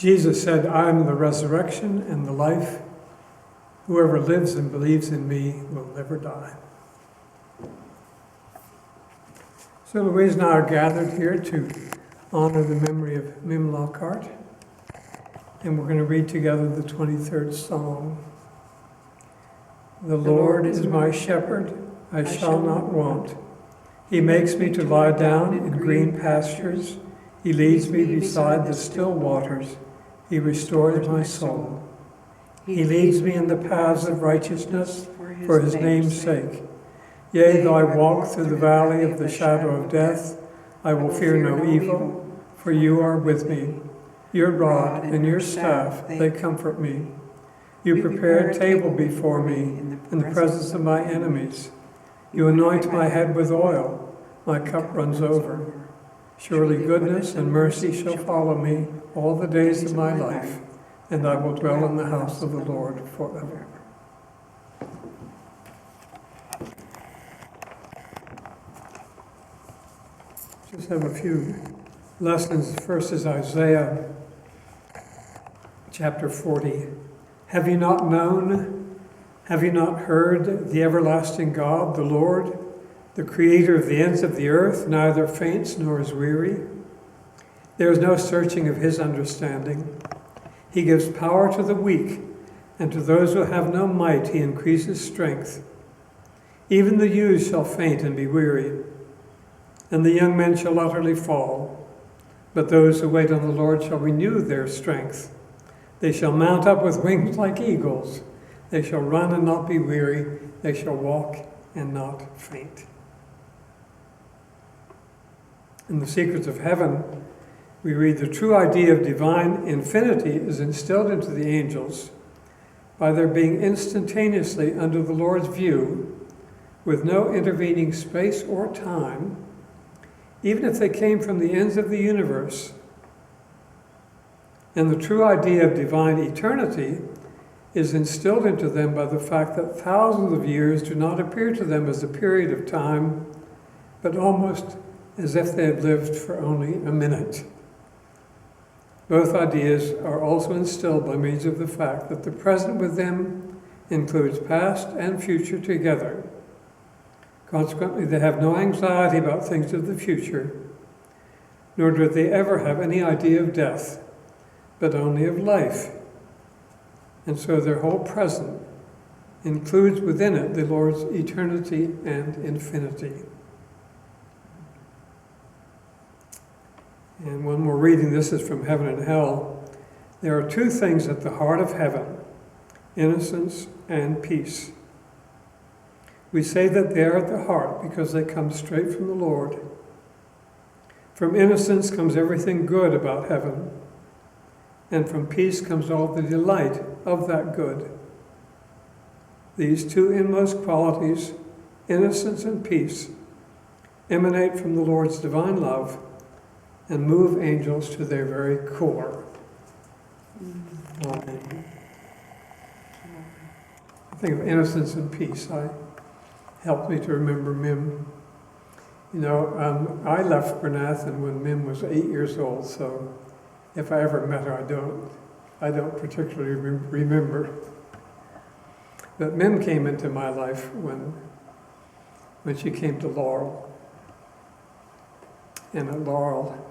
Jesus said, I am the resurrection and the life. Whoever lives and believes in me will never die. So Louise and I are gathered here to honor the memory of Mim Lockhart. And we're going to read together the 23rd Psalm. The Lord is my shepherd, I shall not want. He makes me to lie down in green pastures. He leads me beside the still waters. He restores my soul. He leads me in the paths of righteousness for his name's sake. Yea, though I walk through the valley of the shadow of death, I will fear no evil, for you are with me. Your rod and your staff, they comfort me. You prepare a table before me in the presence of my enemies. You anoint my head with oil, my cup runs over. Surely goodness and mercy shall follow me all the days of my life, and I will dwell in the house of the Lord forever. Just have a few lessons. First is Isaiah chapter 40. Have you not known? Have you not heard? The everlasting God, the Lord, the creator of the ends of the earth, neither faints nor is weary. There is no searching of his understanding. He gives power to the weak, and to those who have no might he increases strength. Even the youths shall faint and be weary, and the young men shall utterly fall. But those who wait on the Lord shall renew their strength. They shall mount up with wings like eagles. They shall run and not be weary. They shall walk and not faint. In the Secrets of Heaven, we read the true idea of divine infinity is instilled into the angels by their being instantaneously under the Lord's view with no intervening space or time, even if they came from the ends of the universe. And the true idea of divine eternity is instilled into them by the fact that thousands of years do not appear to them as a period of time, but almost as if they had lived for only a minute. Both ideas are also instilled by means of the fact that the present with them includes past and future together. Consequently, they have no anxiety about things of the future, nor do they ever have any idea of death, but only of life. And so their whole present includes within it the Lord's eternity and infinity. And one more reading, this is from Heaven and Hell. There are two things at the heart of heaven, innocence and peace. We say that they are at the heart because they come straight from the Lord. From innocence comes everything good about heaven, and from peace comes all the delight of that good. These two inmost qualities, innocence and peace, emanate from the Lord's divine love and move angels to their very core. Amen. I think of innocence and peace. Helped me to remember Mim. You know, I left Bernathen when Mim was 8 years old, so if I ever met her, I don't particularly remember. But Mim came into my life when she came to Laurel. And at Laurel,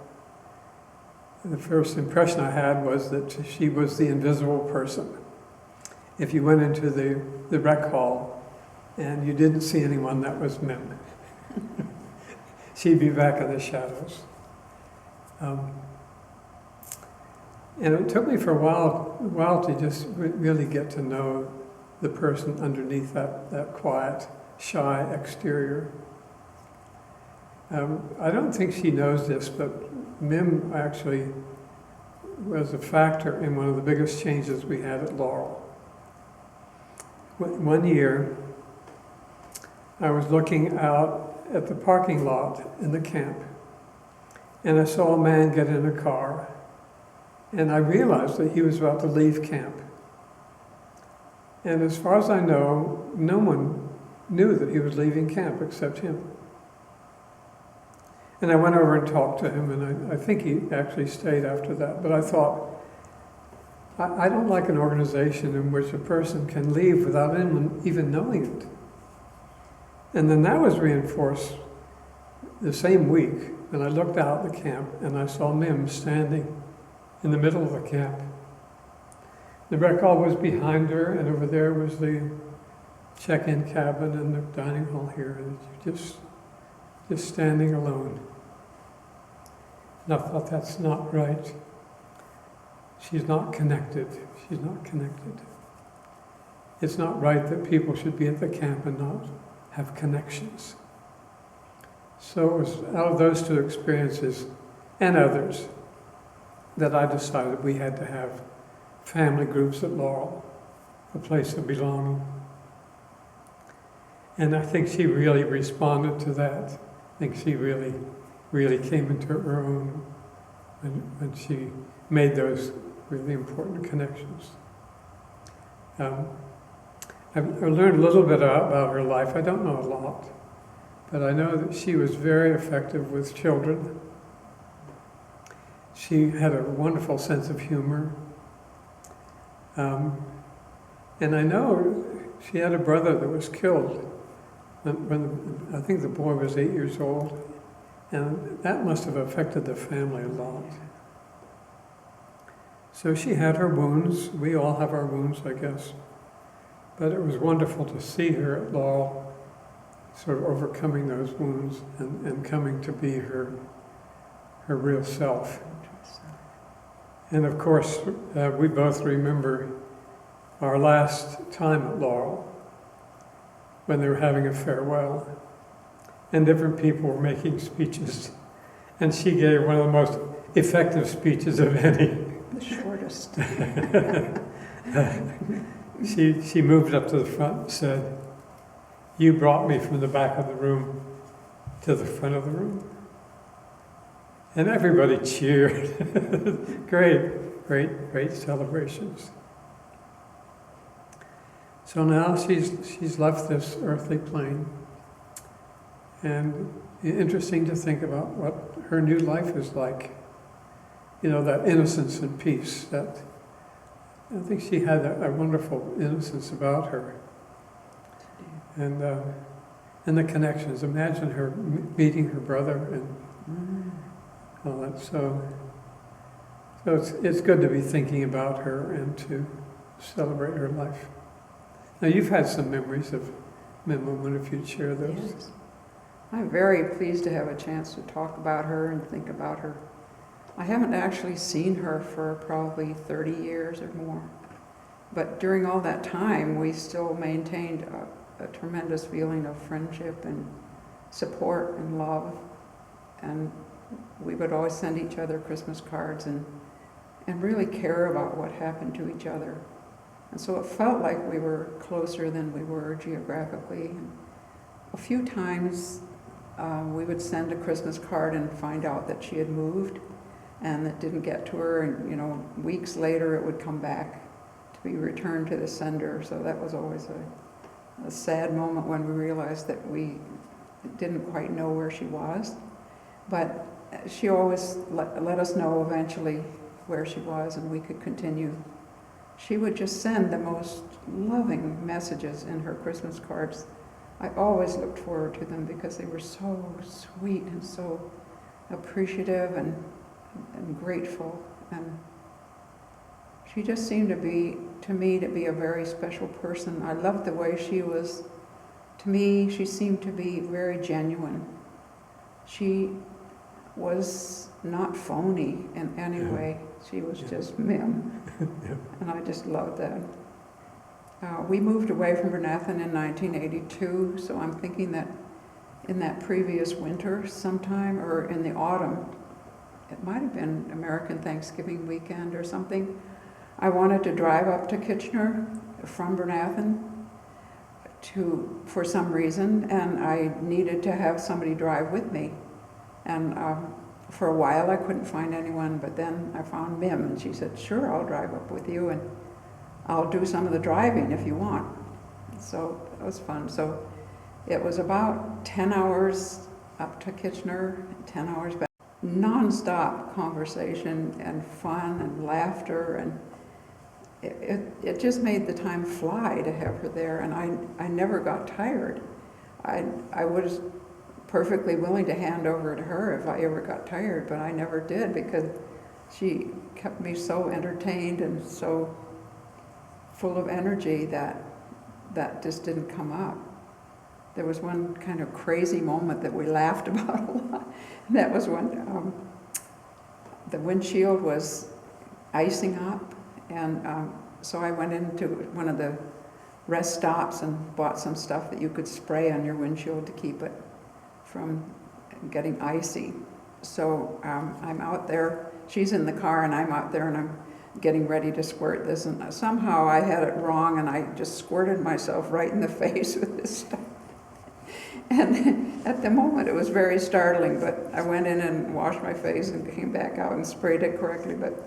the first impression I had was that she was the invisible person. If you went into the rec hall and you didn't see anyone, that was Mim. She'd be back in the shadows. And it took me for a while to just really get to know the person underneath that quiet, shy exterior. I don't think she knows this, but Mim actually was a factor in one of the biggest changes we had at Laurel. One year, I was looking out at the parking lot in the camp, and I saw a man get in a car, and I realized that he was about to leave camp. And as far as I know, no one knew that he was leaving camp except him. And I went over and talked to him, and I think he actually stayed after that. But I thought, I don't like an organization in which a person can leave without anyone even knowing it. And then that was reinforced the same week when I looked out at the camp and I saw Mim standing in the middle of the camp. The rec hall was behind her, and over there was the check-in cabin and the dining hall here, and just standing alone. And I thought, that's not right. She's not connected. She's not connected. It's not right that people should be at the camp and have connections. So it was out of those two experiences and others that I decided we had to have family groups at Laurel, a place of belonging. And I think she really responded to that. I think she really, really came into her own when she made those really important connections. I've learned a little bit about her life. I don't know a lot, but I know that she was very effective with children. She had a wonderful sense of humor. And I know she had a brother that was killed when I think the boy was 8 years old, and that must have affected the family a lot. So she had her wounds. We all have our wounds, I guess. But it was wonderful to see her at Laurel, sort of overcoming those wounds and coming to be her real self. And of course, we both remember our last time at Laurel, when they were having a farewell, and different people were making speeches. And she gave one of the most effective speeches of any. The shortest. She moved up to the front and said, "You brought me from the back of the room to the front of the room." And everybody cheered. Great celebrations. So now she's left this earthly plane. And interesting to think about what her new life is like. You know, that innocence and peace. That I think she had a wonderful innocence about her. And the connections. Imagine her meeting her brother and all that. So it's good to be thinking about her and to celebrate her life. Now you've had some memories of Mim. I wonder if you'd share those. Yes. I'm very pleased to have a chance to talk about her and think about her. I haven't actually seen her for probably 30 years or more. But during all that time, we still maintained a tremendous feeling of friendship and support and love. And we would always send each other Christmas cards and really care about what happened to each other. And so it felt like we were closer than we were geographically. And a few times we would send a Christmas card and find out that she had moved and it didn't get to her, and weeks later it would come back to be returned to the sender. So that was always a sad moment when we realized that we didn't quite know where she was. But she always let us know eventually where she was and we could continue. She would just send the most loving messages in her Christmas cards. I always looked forward to them because they were so sweet and so appreciative and grateful. And she just seemed to be a very special person. I loved the way she was. To me, she seemed to be very genuine. She was not phony in any way. She was just Mim. And I just loved that. We moved away from Bernathen in 1982, so I'm thinking that in that previous winter sometime, or in the autumn, it might have been American Thanksgiving weekend or something, I wanted to drive up to Kitchener from Bernathen for some reason, and I needed to have somebody drive with me. And for a while I couldn't find anyone, but then I found Mim, and she said, "Sure, I'll drive up with you, and I'll do some of the driving if you want." So it was fun. So it was about 10 hours up to Kitchener, 10 hours back. Non-stop conversation and fun and laughter, and it just made the time fly to have her there, and I never got tired. I was perfectly willing to hand over to her if I ever got tired, but I never did because she kept me so entertained and so full of energy that just didn't come up. There was one kind of crazy moment that we laughed about a lot, and that was when the windshield was icing up, and so I went into one of the rest stops and bought some stuff that you could spray on your windshield to keep it from getting icy. So I'm out there, she's in the car and I'm out there and I'm getting ready to squirt this, and somehow I had it wrong and I just squirted myself right in the face with this stuff. And at the moment it was very startling, but I went in and washed my face and came back out and sprayed it correctly. But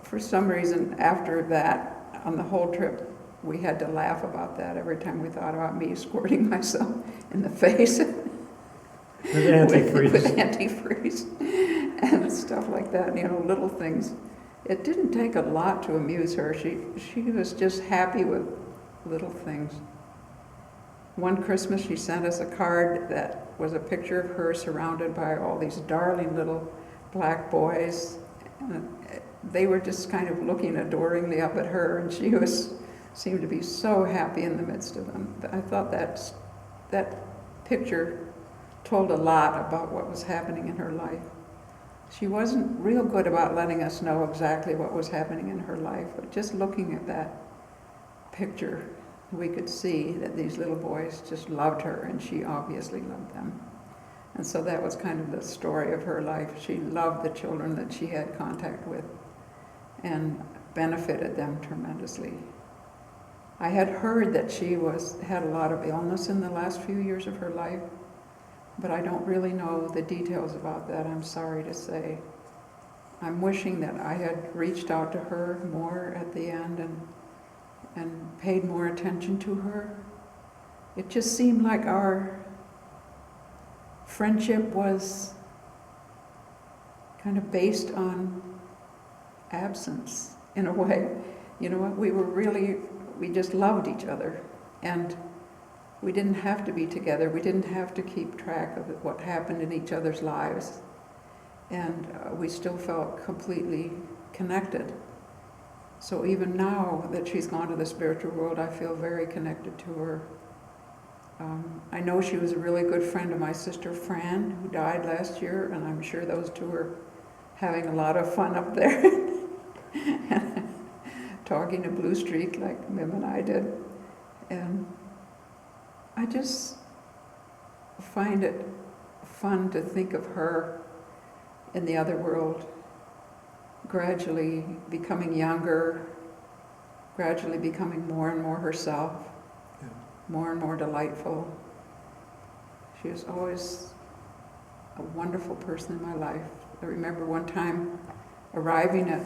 for some reason after that, on the whole trip, we had to laugh about that every time we thought about me squirting myself in the face. With antifreeze. with antifreeze and stuff like that, you know, little things. It didn't take a lot to amuse her. She was just happy with little things. One Christmas she sent us a card that was a picture of her surrounded by all these darling little black boys. And they were just kind of looking adoringly up at her, and she seemed to be so happy in the midst of them. I thought that picture told a lot about what was happening in her life. She wasn't real good about letting us know exactly what was happening in her life, but just looking at that picture, we could see that these little boys just loved her, and she obviously loved them. And so that was kind of the story of her life. She loved the children that she had contact with and benefited them tremendously. I had heard that she had a lot of illness in the last few years of her life, but I don't really know the details about that, I'm sorry to say. I'm wishing that I had reached out to her more at the end and paid more attention to her. It just seemed like our friendship was kind of based on absence in a way. You know what, we just loved each other, and we didn't have to be together. We didn't have to keep track of what happened in each other's lives. And we still felt completely connected. So even now that she's gone to the spiritual world, I feel very connected to her. I know she was a really good friend of my sister Fran, who died last year, and I'm sure those two are having a lot of fun up there. Talking to Blue Streak like Mim and I did. And I just find it fun to think of her in the other world, gradually becoming younger, gradually becoming more and more herself, more and more delightful. She was always a wonderful person in my life. I remember one time arriving at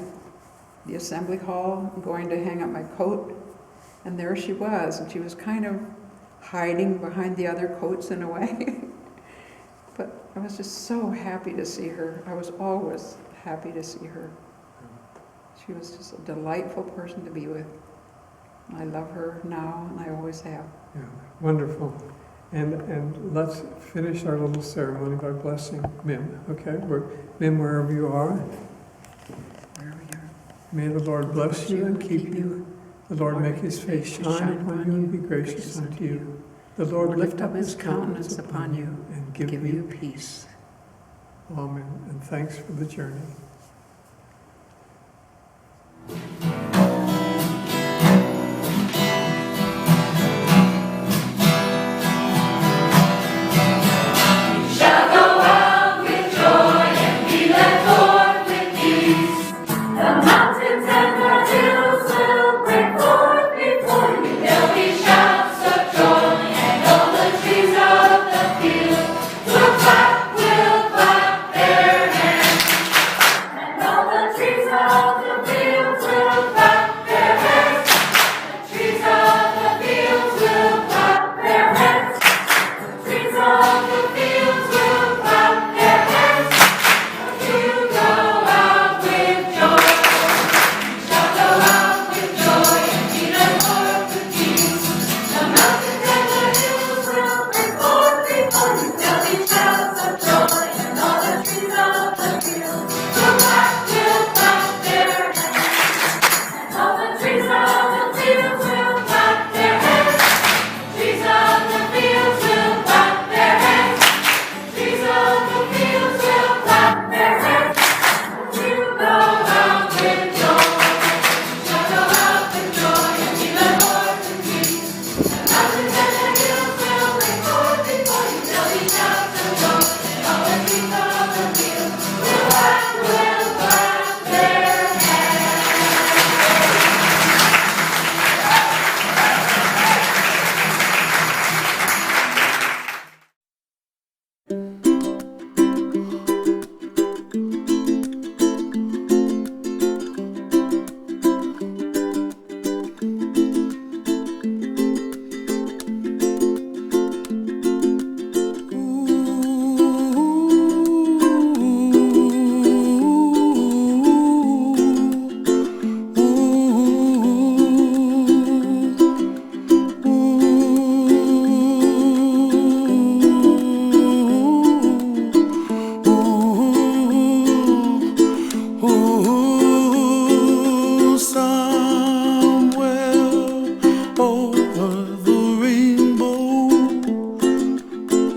the assembly hall, going to hang up my coat, and there she was, and she was kind of hiding behind the other coats in a way. But I was just so happy to see her. I was always happy to see her. She was just a delightful person to be with. I love her now, and I always have. Yeah, wonderful. And let's finish our little ceremony by blessing Mim, okay? Mim, wherever you are. Wherever you are. May the Lord bless you and keep you. The Lord make his face shine upon you and be gracious unto you. The Lord lift up his countenance upon you and give you peace. Amen. And thanks for the journey.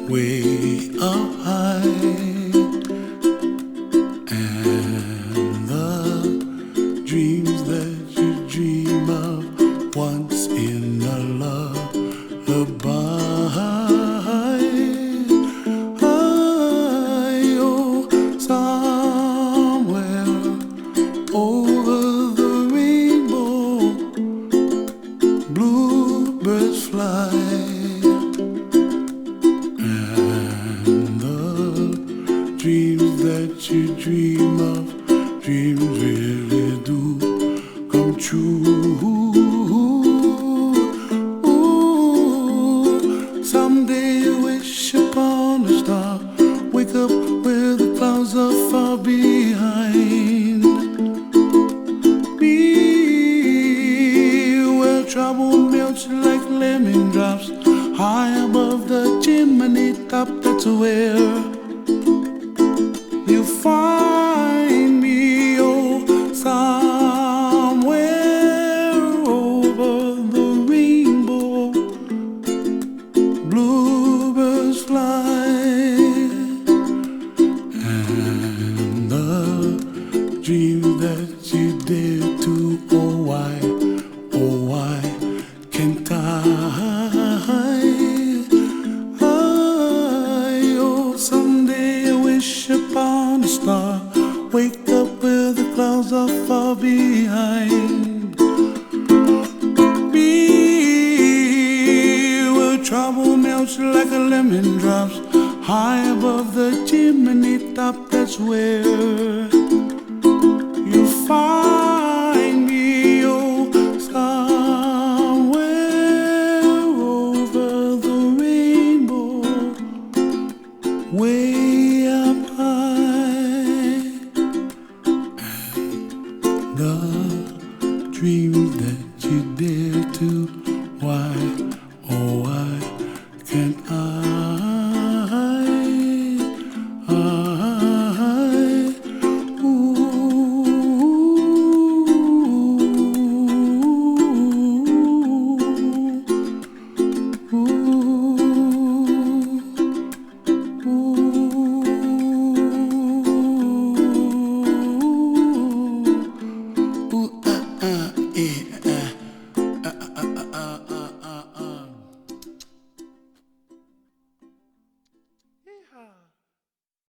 way up high, and the dreams that you dream of once in a lullaby. Oh, somewhere over the rainbow, bluebirds fly. Dreams that you dream of, dreams really do come true. Ooh, someday you wish upon a star, wake up where the clouds are far behind. Be where trouble melts like lemon drops, high above the chimney top. That's where you find me, oh, somewhere over the rainbow, bluebirds fly, and the dreams that you dare to, oh why can't I? Upon a star, wake up where the clouds are far behind. Be where trouble melts like a lemon drops, high above the chimney top. That's where you find me, oh, somewhere over the rainbow, way up high, and the dreams that you dare to, why